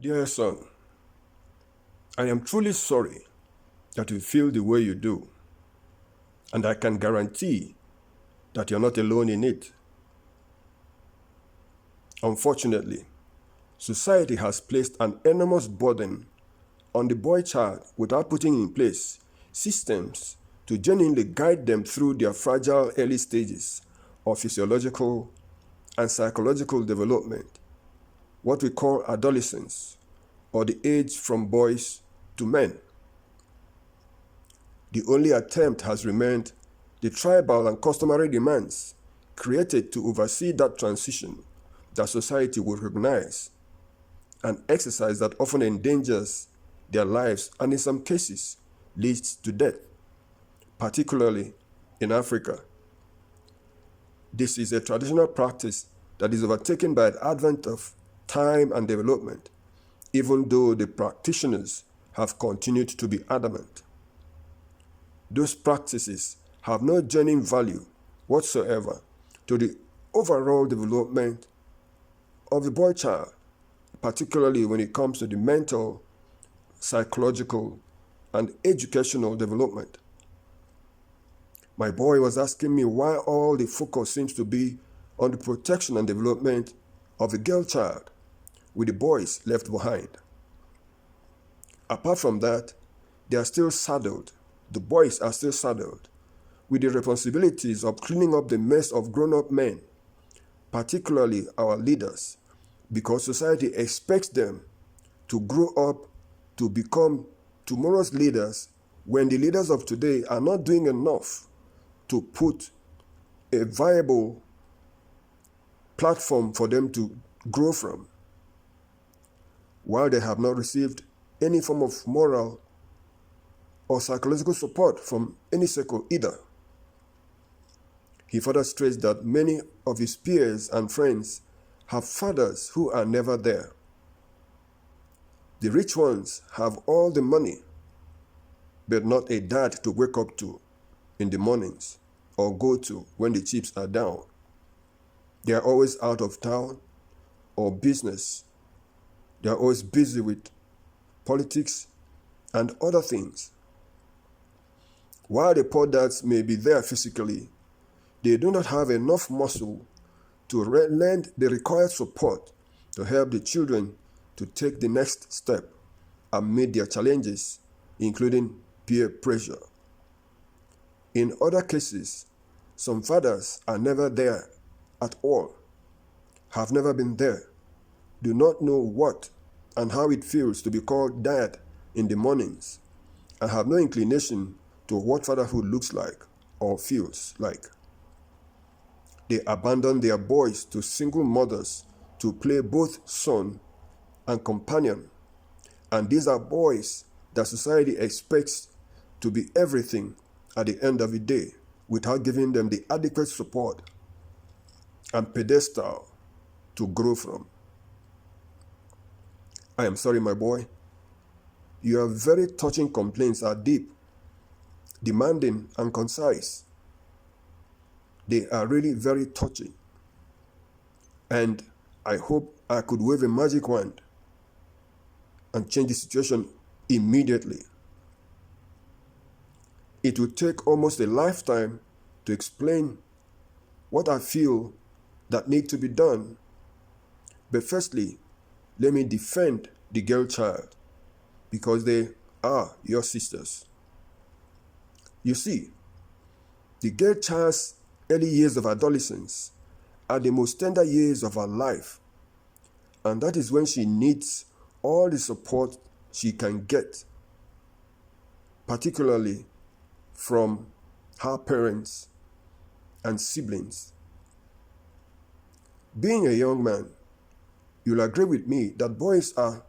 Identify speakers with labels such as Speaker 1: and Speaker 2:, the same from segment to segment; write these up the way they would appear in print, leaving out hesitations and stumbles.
Speaker 1: Dear son, I am truly sorry that you feel the way you do, and I can guarantee that you're not alone in it. Unfortunately, society has placed an enormous burden on the boy child without putting in place systems to genuinely guide them through their fragile early stages of physiological and psychological development, what we call adolescence, or the age from boys to men. The only attempt has remained the tribal and customary demands created to oversee that transition that society would recognize, an exercise that often endangers their lives and in some cases leads to death, particularly in Africa. This is a traditional practice that is overtaken by the advent of time and development, even though the practitioners have continued to be adamant. Those practices have no genuine value whatsoever to the overall development of the boy child, particularly when it comes to the mental, psychological, and educational development. My boy was asking me why all the focus seems to be on the protection and development of the girl child, with the boys left behind. Apart from that, they are still saddled, the boys are still saddled with the responsibilities of cleaning up the mess of grown-up men, particularly our leaders, because society expects them to grow up to become tomorrow's leaders when the leaders of today are not doing enough to put a viable platform for them to grow from, while they have not received any form of moral or psychological support from any circle either. He further stressed that many of his peers and friends have fathers who are never there. The rich ones have all the money, but not a dad to wake up to in the mornings or go to when the chips are down. They are always out of town or business. They are always busy with politics and other things. While the poor dads may be there physically, they do not have enough muscle to lend the required support to help the children to take the next step amid their challenges, including peer pressure. In other cases, some fathers are never there at all, have never been there, do not know what and how it feels to be called dad in the mornings, and have no inclination to what fatherhood looks like or feels like. They abandon their boys to single mothers to play both son and companion, and these are boys that society expects to be everything at the end of the day without giving them the adequate support and pedestal to grow from. I am sorry, my boy. Your very touching complaints are deep, demanding, and concise. They are really very touching. And I hope I could wave a magic wand and change the situation immediately. It would take almost a lifetime to explain what I feel that need to be done. But firstly, let me defend the girl child because they are your sisters. You see, the girl child's early years of adolescence are the most tender years of her life, and that is when she needs all the support she can get, particularly from her parents and siblings. Being a young man, you'll agree with me that boys are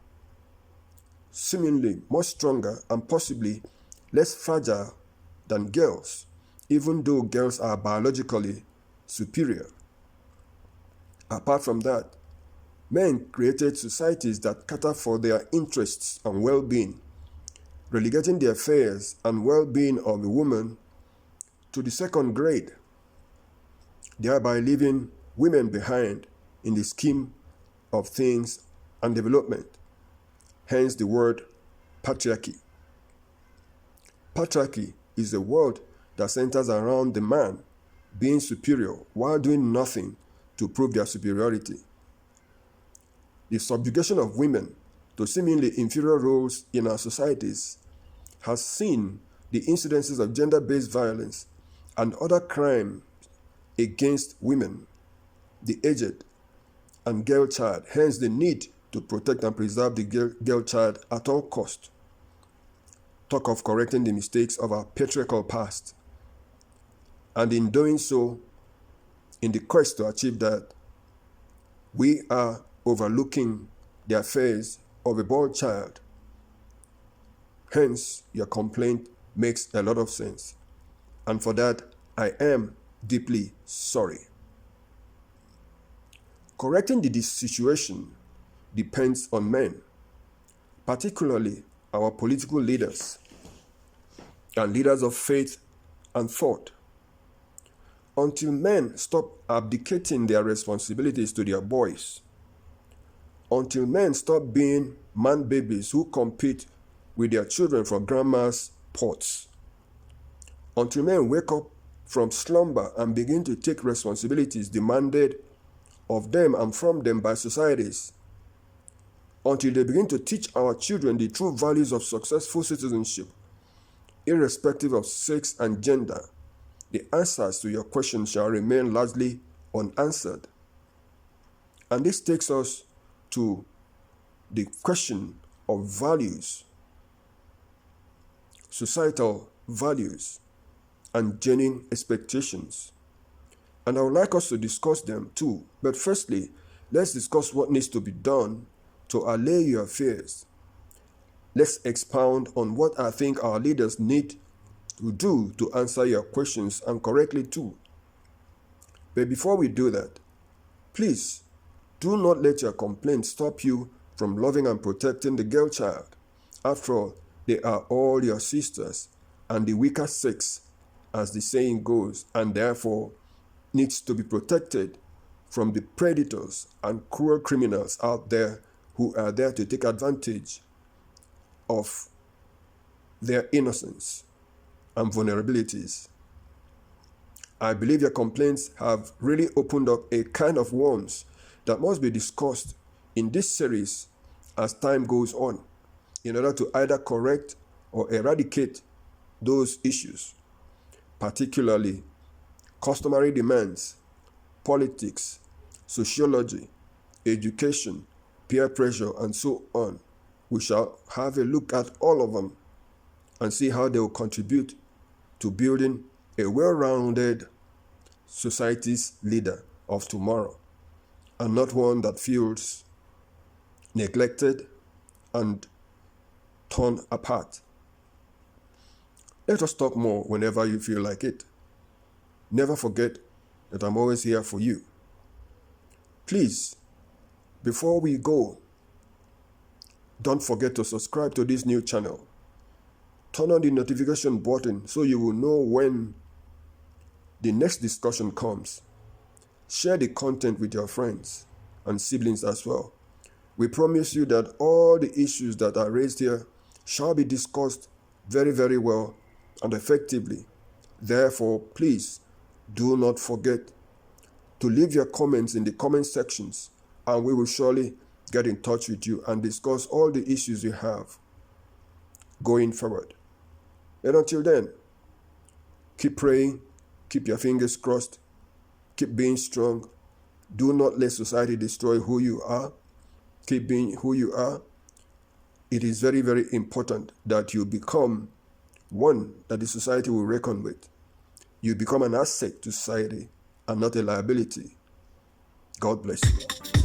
Speaker 1: seemingly much stronger and possibly less fragile than girls, even though girls are biologically superior. Apart from that, men created societies that cater for their interests and well-being, relegating the affairs and well-being of a woman to the second grade, thereby leaving women behind in the scheme of things and development. hence the word patriarchy. Patriarchy is a word that centers around the man being superior while doing nothing to prove their superiority. The subjugation of women to seemingly inferior roles in our societies has seen the incidences of gender-based violence and other crimes against women, the aged, and girl child, hence the need to protect and preserve the girl child at all cost. Talk of correcting the mistakes of our patriarchal past. And in doing so, in the quest to achieve that, we are overlooking the affairs of a born child. Hence, your complaint makes a lot of sense. And for that, I am deeply sorry. Correcting the situation depends on men, particularly our political leaders and leaders of faith and thought. Until men stop abdicating their responsibilities to their boys, until men stop being man babies who compete with their children for grandma's pots, until men wake up from slumber and begin to take responsibilities demanded of them and from them by societies, until they begin to teach our children the true values of successful citizenship, irrespective of sex and gender, the answers to your questions shall remain largely unanswered. And this takes us to the question of values, societal values, and genuine expectations. And I would like us to discuss them too. But firstly, let's discuss what needs to be done to allay your fears. Let's expound on what I think our leaders need to do to answer your questions and correctly too. But before we do that, please do not let your complaints stop you from loving and protecting the girl child. After all, they are all your sisters and the weaker sex, as the saying goes, and therefore needs to be protected from the predators and cruel criminals out there who are there to take advantage of their innocence and vulnerabilities. I believe your complaints have really opened up a kind of worms that must be discussed in this series as time goes on, in order to either correct or eradicate those issues, particularly customary demands, politics, sociology, education, peer pressure, and so on. We shall have a look at all of them and see how they will contribute to building a well-rounded society's leader of tomorrow, and not one that feels neglected and torn apart. Let us talk more whenever you feel like it. Never forget that I'm always here for you. Please, before we go, don't forget to subscribe to this new channel. Turn on the notification button so you will know when the next discussion comes. Share the content with your friends and siblings as well. We promise you that all the issues that are raised here shall be discussed very, very well and effectively. Therefore, please do not forget to leave your comments in the comment sections, and we will surely get in touch with you and discuss all the issues you have going forward. And until then, keep praying, keep your fingers crossed, keep being strong. Do not let society destroy who you are. Keep being who you are. It is very, very important that you become one that the society will reckon with. You become an asset to society and not a liability. God bless you.